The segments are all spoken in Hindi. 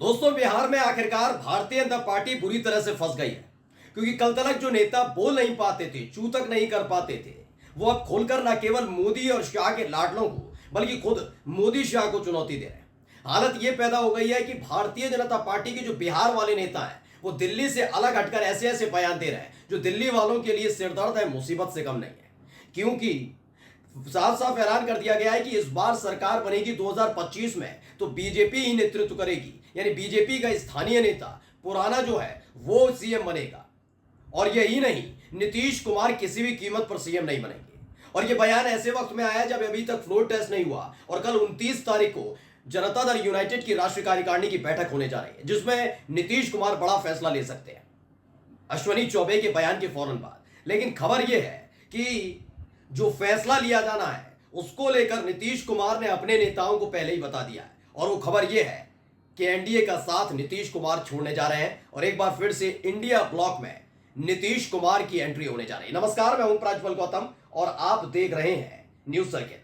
दोस्तों, बिहार में आखिरकार भारतीय जनता पार्टी बुरी तरह से फंस गई है। क्योंकि कल तक जो नेता बोल नहीं पाते थे, चू तक नहीं कर पाते थे, वो अब खोलकर न केवल मोदी और शाह के लाडलों को बल्कि खुद मोदी शाह को चुनौती दे रहे हैं। हालत ये पैदा हो गई है कि भारतीय जनता पार्टी के जो बिहार वाले नेता हैं, वो दिल्ली से अलग हटकर ऐसे ऐसे बयान दे रहे हैं जो दिल्ली वालों के लिए सिरदर्द है, मुसीबत से कम नहीं है। क्योंकि साफ साफ ऐलान कर दिया गया है कि इस बार सरकार बनेगी 2025 में तो बीजेपी ही नेतृत्व करेगी, यानी बीजेपी का स्थानीय नेता पुराना जो है वो सीएम बनेगा। और यही नहीं, नीतीश कुमार किसी भी कीमत पर सीएम नहीं बनेंगे। और यह बयान ऐसे वक्त में आया जब अभी तक फ्लोर टेस्ट नहीं हुआ और कल 29 तारीख को जनता दल यूनाइटेड की राष्ट्रीय कार्यकारिणी की बैठक होने जा रही है, जिसमें नीतीश कुमार बड़ा फैसला ले सकते हैं अश्विनी चौबे के बयान के फौरन बाद। लेकिन खबर यह है कि जो फैसला लिया जाना है उसको लेकर नीतीश कुमार ने अपने नेताओं को पहले ही बता दिया है। और वो खबर यह है कि एनडीए का साथ नीतीश कुमार छोड़ने जा रहे हैं और एक बार फिर से इंडिया ब्लॉक में नीतीश कुमार की एंट्री होने जा रही है। नमस्कार, मैं हूं प्राज्वल गौतम और आप देख रहे हैं न्यूज सर्किल।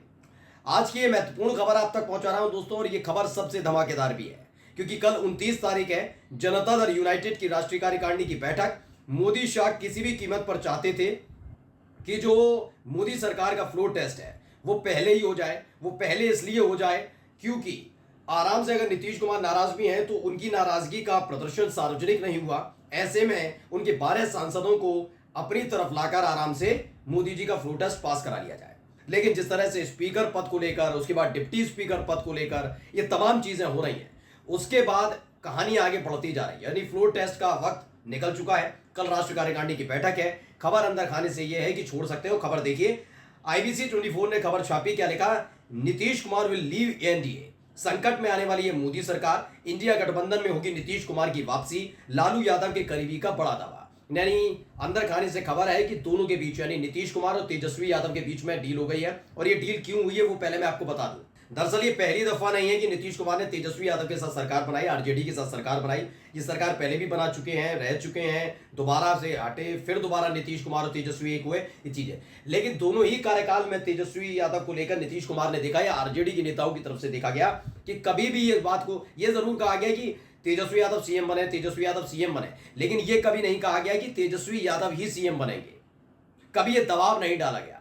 आज की ये महत्वपूर्ण खबर आप तक पहुंचा रहा हूं दोस्तों, और ये खबर सबसे धमाकेदार भी है क्योंकि कल 29 तारीख है जनता दल यूनाइटेड की राष्ट्रीय कार्यकारिणी की बैठक। मोदी शाह किसी भी कीमत पर चाहते थे कि जो मोदी सरकार का फ्लोर टेस्ट है वो पहले ही हो जाए। वो पहले इसलिए हो जाए क्योंकि आराम से अगर नीतीश कुमार नाराज भी हैं तो उनकी नाराजगी का प्रदर्शन सार्वजनिक नहीं हुआ। ऐसे में उनके 12 सांसदों को अपनी तरफ लाकर आराम से मोदी जी का फ्लोर टेस्ट पास करा लिया जाए। लेकिन जिस तरह से स्पीकर पद को लेकर, उसके बाद डिप्टी स्पीकर पद को लेकर ये तमाम चीजें हो रही हैं, उसके बाद कहानी आगे बढ़ती जा रही है। यानी फ्लोर टेस्ट का वक्त निकल चुका है। कल राष्ट्रीय कार्यकारिणी की बैठक है। खबर अंदर खाने से यह है कि छोड़ सकते हो। खबर देखिए, आईबीसी 24 ने खबर छापी। क्या लिखा? Nitish Kumar will leave NDA. संकट में आने वाली है मोदी सरकार, इंडिया गठबंधन में होगी नीतीश कुमार की वापसी, लालू यादव के करीबी का बड़ा दावा। यानी अंदर खाने से खबर है कि दोनों के बीच यानी नीतीश कुमार और तेजस्वी यादव के बीच में डील हो गई है। और ये डील क्यों हुई है वो पहले मैं आपको बता दूं। दरअसल ये पहली दफा नहीं है कि नीतीश कुमार ने तेजस्वी यादव के साथ सरकार बनाई, आरजेडी के साथ सरकार बनाई। ये सरकार पहले भी बना चुके हैं, रह चुके हैं, दोबारा से हटे, फिर दोबारा नीतीश कुमार और तेजस्वी एक हुए, ये चीजें। लेकिन दोनों ही कार्यकाल में तेजस्वी यादव को लेकर नीतीश कुमार ने देखा या आरजेडी के नेताओं की तरफ से देखा गया कि कभी भी ये बात को ये जरूर कहा गया कि तेजस्वी यादव सीएम बने, तेजस्वी यादव सीएम बने, लेकिन ये कभी नहीं कहा गया कि तेजस्वी यादव ही सीएम बनेंगे। कभी ये दबाव नहीं डाला गया।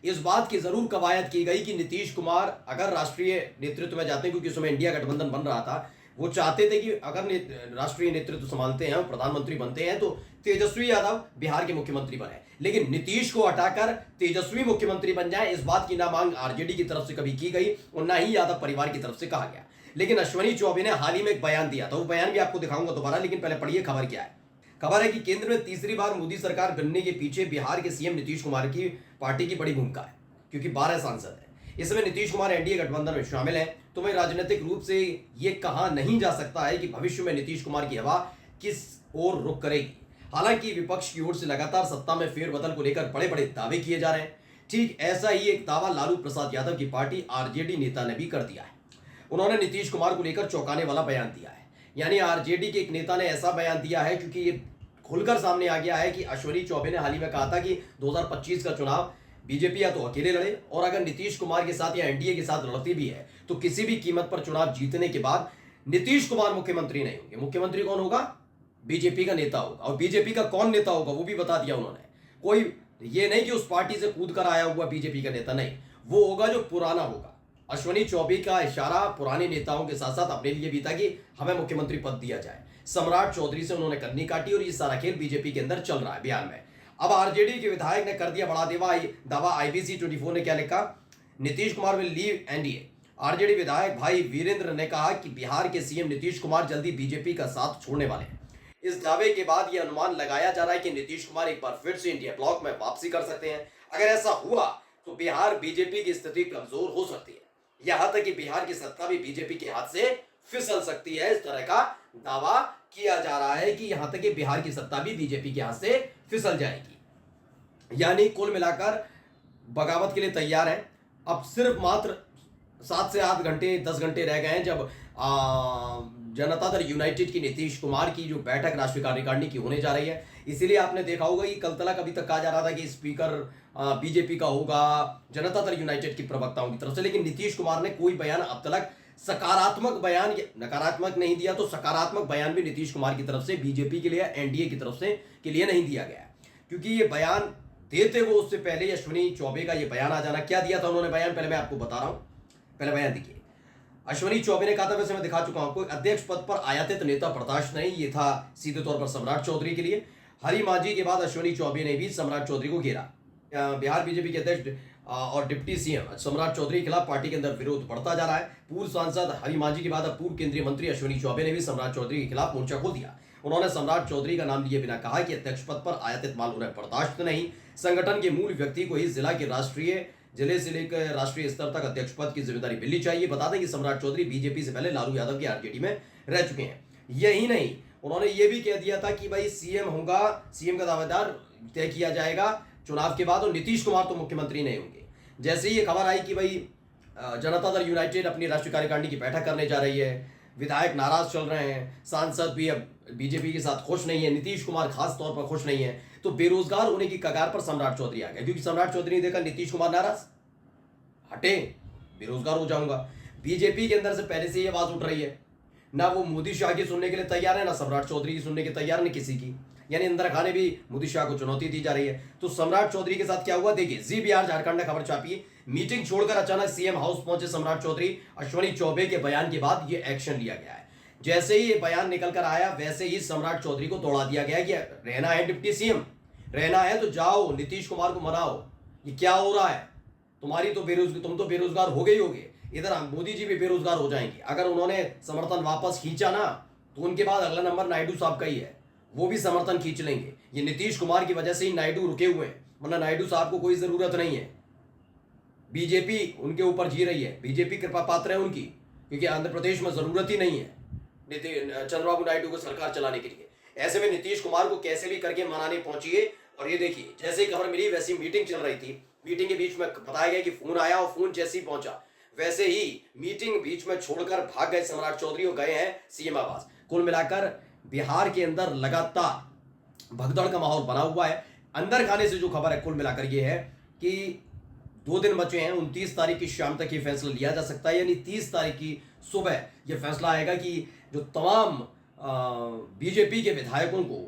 इस बात की जरूर कवायद की गई कि नीतीश कुमार अगर राष्ट्रीय नेतृत्व में जाते हैं, क्योंकि उस समय इंडिया गठबंधन बन रहा था, वो चाहते थे कि अगर राष्ट्रीय नेतृत्व संभालते हैं, प्रधानमंत्री बनते हैं तो तेजस्वी यादव बिहार के मुख्यमंत्री बने। लेकिन नीतीश को हटाकर तेजस्वी मुख्यमंत्री बन जाए, इस बात की ना मांग आरजेडी की तरफ से कभी की गई और ना ही यादव परिवार की तरफ से कहा गया। लेकिन अश्विनी चौबे ने हाल ही में एक बयान दिया था, वो बयान भी आपको दिखाऊंगा दोबारा, लेकिन पहले पढ़िए खबर क्या है। खबर है कि केंद्र में तीसरी बार मोदी सरकार बनने के पीछे बिहार के सीएम नीतीश कुमार की पार्टी की बड़ी भूमिका है, क्योंकि 12 सांसद हैं। इसमें नीतीश कुमार एनडीए गठबंधन में शामिल हैं। तो वही राजनीतिक रूप से यह कहा नहीं जा सकता है कि भविष्य में नीतीश कुमार की हवा किस ओर रुख करेगी। हालांकि विपक्ष की ओर से लगातार सत्ता में फेरबदल को लेकर बड़े बड़े दावे किए जा रहे हैं। ठीक ऐसा ही एक दावा लालू प्रसाद यादव की पार्टी आरजेडी नेता ने भी कर दिया है। उन्होंने नीतीश कुमार को लेकर चौंकाने वाला बयान दिया है। यानी आरजेडी के एक नेता ने ऐसा बयान दिया है, क्योंकि ये खुलकर सामने आ गया है कि अश्विनी चौबे ने हाल ही में कहा था कि 2025 का चुनाव बीजेपी या तो अकेले लड़े, और अगर नीतीश कुमार के साथ या एनडीए के साथ लड़ती भी है तो किसी भी कीमत पर चुनाव जीतने के बाद नीतीश कुमार मुख्यमंत्री नहीं होंगे। मुख्यमंत्री कौन होगा? बीजेपी का नेता होगा। और बीजेपी का कौन नेता होगा वो भी बता दिया उन्होंने। कोई ये नहीं कि उस पार्टी से कूद कर आया हुआ बीजेपी का नेता, नहीं, वो होगा जो पुराना होगा। अश्विनी चौबे का इशारा पुराने नेताओं के साथ साथ अपने लिए भी था कि हमें मुख्यमंत्री पद दिया जाए। सम्राट चौधरी से उन्होंने कन्नी काटी और ये सारा खेल बीजेपी के अंदर चल रहा है बिहार में। अब आरजेडी के विधायक ने कर दिया बड़ा दावा। आईबीसी 24 ने क्या लिखा? Nitish Kumar will leave NDA. RJD विधायक भाई वीरेंद्र ने कहा कि बिहार के सीएम नीतीश कुमार जल्दी बीजेपी का साथ छोड़ने वाले हैं। इस दावे के बाद यह अनुमान लगाया जा रहा है कि नीतीश कुमार एक बार फिर से इंडिया ब्लॉक में वापसी कर सकते हैं। अगर ऐसा हुआ तो बिहार बीजेपी की स्थिति कमजोर हो सकती है, यहां तक कि बिहार की सत्ता भी बीजेपी के हाथ से फिसल सकती है। इस तरह का दावा किया जा रहा है कि यहां तक कि बिहार की सत्ता भी बीजेपी के हाथ से फिसल जाएगी। यानी कुल मिलाकर बगावत के लिए तैयार है। अब सिर्फ मात्र 7 से 8 घंटे 10 घंटे रह गए हैं जब जनता दल यूनाइटेड की नीतीश कुमार की जो बैठक राष्ट्रीय कार्यकारिणी की होने जा रही है। इसीलिए आपने देखा होगा कि कल तक अभी तक कहा जा रहा था कि स्पीकर बीजेपी का होगा, जनता दल यूनाइटेड की प्रवक्ताओं की तरफ से, लेकिन नीतीश कुमार ने कोई बयान अब तक सकारात्मक बयान या नकारात्मक नहीं दिया तो सकारात्मक बयान भी नीतीश कुमार की तरफ से बीजेपी के लिए एनडीए की तरफ से के लिए नहीं दिया गया, क्योंकि ये बयान देते वो उससे पहले अश्विनी चौबे का ये बयान आ जाना। क्या दिया था उन्होंने बयान, पहले मैं आपको बता रहा हूं। पहले बयान देखिए, अश्विनी चौबे ने कहा था, वैसे मैं दिखा चुका हूं आपको, अध्यक्ष पद पर आयातित नेता बर्दाश्त नहीं। ये था सीधे तौर पर सम्राट चौधरी के लिए। हरी मांझी के बाद अश्विनी चौबे ने भी सम्राट चौधरी को घेरा। बिहार बीजेपी के अध्यक्ष और डिप्टी सीएम सम्राट चौधरी के खिलाफ पार्टी के अंदर विरोध बढ़ता जा रहा है। पूर्व सांसद हरी मांझी के बाद अब पूर्व केंद्रीय मंत्री अश्विनी चौबे ने भी सम्राट चौधरी के खिलाफ मोर्चा खोल दिया। उन्होंने सम्राट चौधरी का नाम लिए बिना कहा कि अध्यक्ष पद पर आयातित माल उन्हें बर्दाश्त नहीं। संगठन के मूल व्यक्ति को ही जिले से लेकर राष्ट्रीय स्तर तक अध्यक्ष पद की जिम्मेदारी मिलनी चाहिए। बता दें कि सम्राट चौधरी बीजेपी से पहले लालू यादव की आरजेडी में रह चुके हैं। यही नहीं, उन्होंने ये भी कह दिया था कि भाई सीएम होगा, सीएम का दावेदार तय किया जाएगा चुनाव के बाद, और नीतीश कुमार तो मुख्यमंत्री नहीं होंगे। जैसे ही ये खबर आई कि भाई जनता दल यूनाइटेड अपनी राष्ट्रीय कार्यकारिणी की बैठक करने जा रही है, विधायक नाराज चल रहे हैं, सांसद भी अब बीजेपी के साथ खुश नहीं है, नीतीश कुमार खास तौर पर खुश नहीं है, तो बेरोजगार होने की कगार पर सम्राट चौधरी आ गया, क्योंकि सम्राट चौधरी ने देखा नीतीश कुमार नाराज, हटे बेरोजगार हो जाऊंगा। बीजेपी के अंदर से पहले से ये आवाज उठ रही है, ना वो मोदी शाह की सुनने के लिए तैयार है, ना सम्राट चौधरी की सुनने के तैयार, नहीं किसी की। यानी अंदर खाने भी मोदी शाह को चुनौती दी जा रही है। तो सम्राट चौधरी के साथ क्या हुआ देखिए, जी बिहार झारखंड ने खबर छापी। मीटिंग छोड़कर अचानक सीएम हाउस पहुंचे सम्राट चौधरी। अश्विनी चौबे के बयान के बाद ये एक्शन लिया गया है। जैसे ही ये बयान निकल कर आया, वैसे ही सम्राट चौधरी को दौड़ा दिया गया कि रहना है डिप्टी सीएम, रहना है तो जाओ, नीतीश कुमार को मनाओ। ये क्या हो रहा है, तुम तो बेरोजगार हो गए होगे, इधर मोदी जी भी बेरोजगार हो जाएंगे। अगर उन्होंने समर्थन वापस खींचा ना, तो उनके बाद अगला नंबर नायडू साहब का ही है, वो भी समर्थन खींच लेंगे। ये नीतीश कुमार की वजह से ही नायडू रुके हुए हैं, वरना नायडू साहब को कोई जरूरत नहीं है। बीजेपी उनके ऊपर जी रही है, बीजेपी कृपा पात्र है उनकी, क्योंकि आंध्र प्रदेश में जरूरत ही नहीं है चंद्रबाबू नायडू को सरकार चलाने के लिए। ऐसे में नीतीश कुमार को कैसे भी करके मनाने पहुंचिए। और ये देखिए, जैसे ही खबर मिली वैसी मीटिंग चल रही थी, मीटिंग के बीच में बताया गया कि फोन आया, और फोन जैसे ही पहुंचा वैसे ही मीटिंग बीच में छोड़कर भाग गए सम्राट चौधरी और गए हैं सीएम आवास। कुल मिलाकर बिहार के अंदर लगातार भगदड़ का माहौल बना हुआ है। अंदर खाने से जो खबर है कुल मिलाकर ये है कि 2 दिन बचे हैं, 29 तारीख की शाम तक ये फैसला लिया जा सकता है, यानी 30 तारीख की सुबह ये फैसला आएगा कि जो तमाम बीजेपी के विधायकों को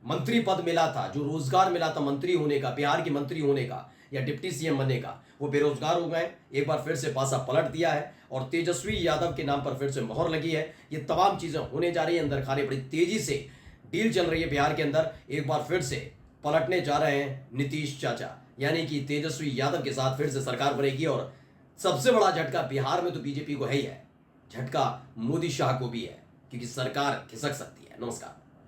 मंत्री पद मिला था, जो रोजगार मिला था मंत्री होने का, बिहार के मंत्री होने का या डिप्टी सीएम बनने का, वो बेरोजगार हो गए। एक बार फिर से पासा पलट दिया है और तेजस्वी यादव के नाम पर फिर से मोहर लगी है। ये तमाम चीजें होने जा रही है, अंदर खाने बड़ी तेजी से डील चल रही है बिहार के अंदर। एक बार फिर से पलटने जा रहे हैं नीतीश चाचा, यानी कि तेजस्वी यादव के साथ फिर से सरकार बनेगी। और सबसे बड़ा झटका बिहार में तो बीजेपी को है ही है, झटका मोदी शाह को भी है, क्योंकि सरकार खिसक सकती है। नमस्कार।